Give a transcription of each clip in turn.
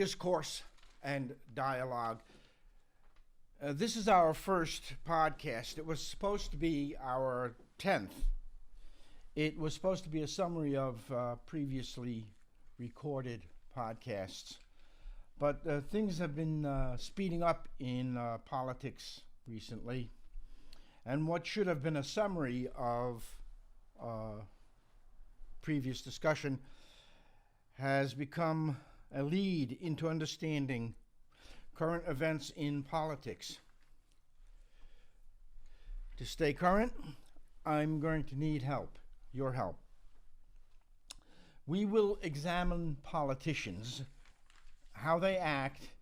discourse and dialogue. This is our first podcast. It was supposed to be our 10th. It was supposed to be a summary of previously recorded podcasts. But things have been speeding up in politics recently. And what should have been a summary of previous discussion has become a lead into understanding current events in politics. To stay current, I'm going to need help, your help. We will examine politicians, how they act,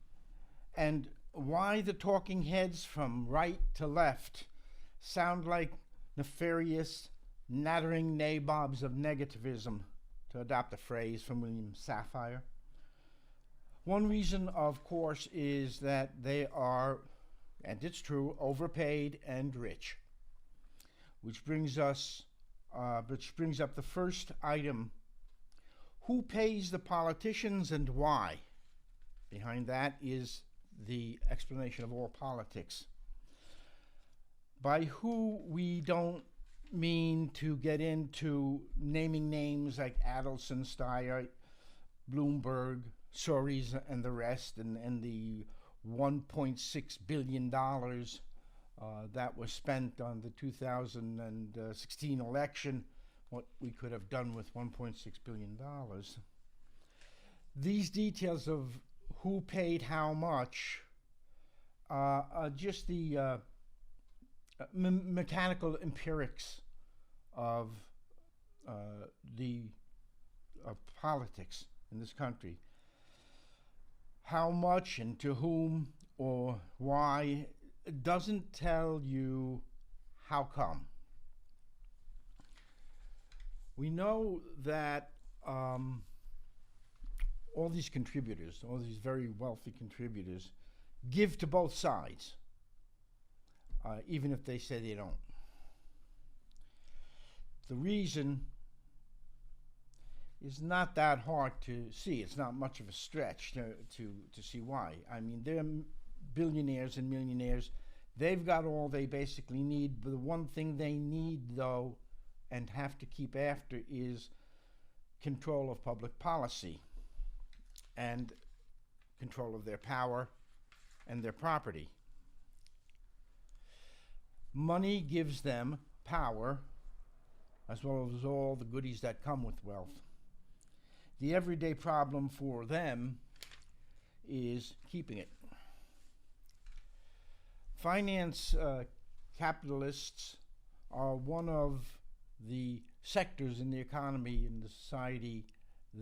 and why the talking heads from right to left sound like nefarious, nattering nabobs of negativism, to adopt a phrase from William Safire. One reason, of course, is that they are, and it's true, overpaid and rich. Which brings up the first item: who pays the politicians and why? Behind that is the explanation of all politics. By who, we don't mean to get into naming names like Adelson, Steyer, Bloomberg, Soros, and the rest, and the $1.6 billion that was spent on the 2016 election, what we could have done with $1.6 billion. These details of who paid how much are just the mechanical empirics of politics in this country. How much and to whom or why doesn't tell you how come. We know that all these contributors, all these very wealthy contributors, give to both sides, even if they say they don't. The reason is not that hard to see. It's not much of a stretch to see why. I mean, they're billionaires and millionaires. They've got all they basically need. But the one thing they need, though, and have to keep after is control of public policy and control of their power and their property. Money gives them power, as well as all the goodies that come with wealth. The everyday problem for them is keeping it. Finance capitalists are one of the sectors in the economy and the society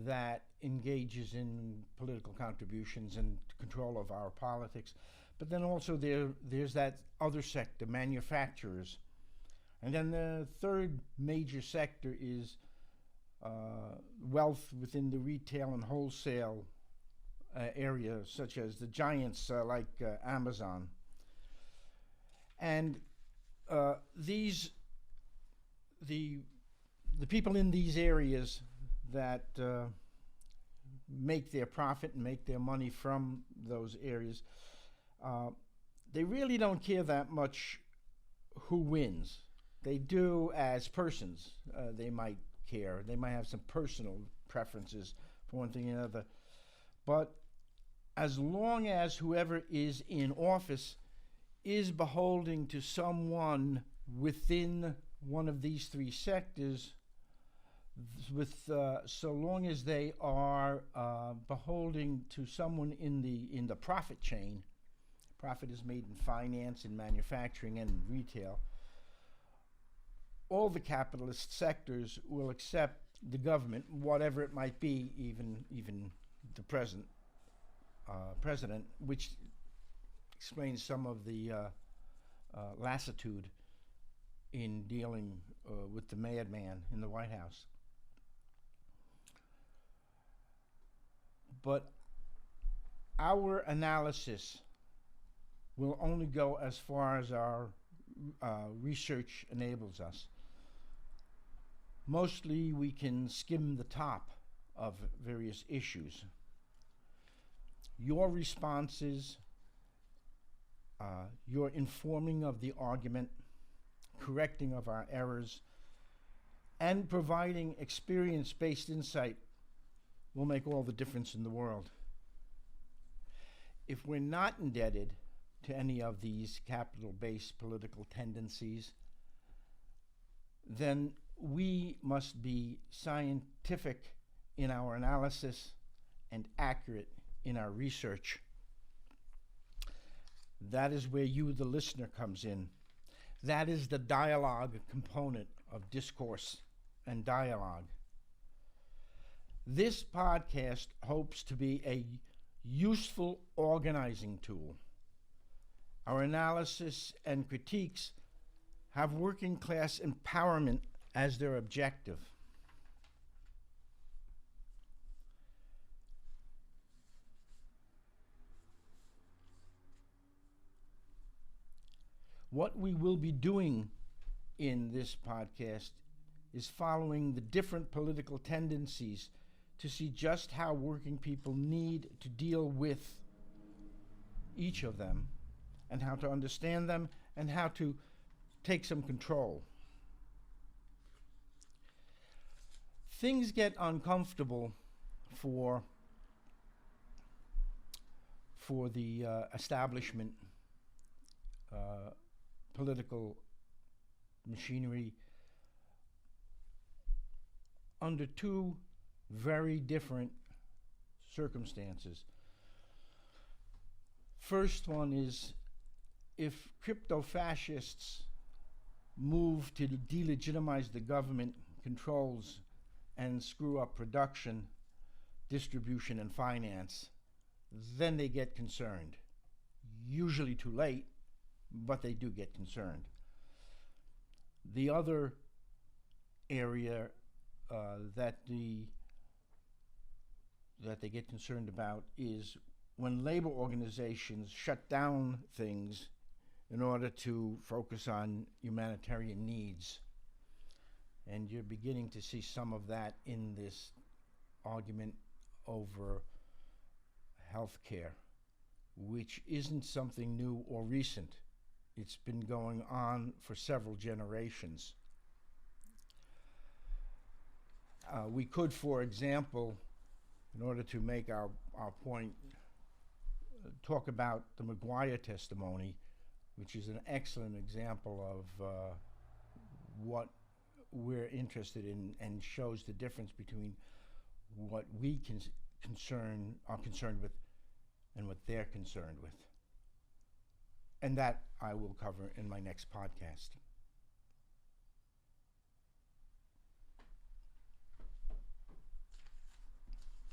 that engages in political contributions and control of our politics. But then also there's that other sector, manufacturers. And then the third major sector is wealth within the retail and wholesale area, such as the giants like Amazon. And the people in these areas that make their profit and make their money from those areas, they really don't care that much who wins. They do as persons. They might care. They might have some personal preferences for one thing or another. But as long as whoever is in office is beholden to someone within one of these three sectors, so long as they are beholden to someone in the profit chain, profit is made in finance, in manufacturing, and in retail, all the capitalist sectors will accept the government, whatever it might be, even the present president, which explains some of the lassitude in dealing with the madman in the White House. But our analysis will only go as far as our research enables us. Mostly we can skim the top of various issues. your responses, your informing of the argument, correcting of our errors, and providing experience-based insight will make all the difference in the world. If we're not indebted to any of these capital-based political tendencies, then we must be scientific in our analysis and accurate in our research. That is where you, the listener, comes in. That is the dialogue component of discourse and dialogue. This podcast hopes to be a useful organizing tool. Our analysis and critiques have working class empowerment as their objective. What we will be doing in this podcast is following the different political tendencies to see just how working people need to deal with each of them, and how to understand them, and how to take some control. Things get uncomfortable for the establishment political machinery under two very different circumstances. First one is if crypto-fascists move to delegitimize the government controls and screw up production, distribution, and finance, then they get concerned. Usually too late, but they do get concerned. The other area that they get concerned about is when labor organizations shut down things in order to focus on humanitarian needs. And you're beginning to see some of that in this argument over healthcare, which isn't something new or recent. It's been going on for several generations. We could, for example, in order to make our point, talk about the McGuire testimony, which is an excellent example of what we're interested in and shows the difference between what we are concerned with and what they're concerned with. And that I will cover in my next podcast.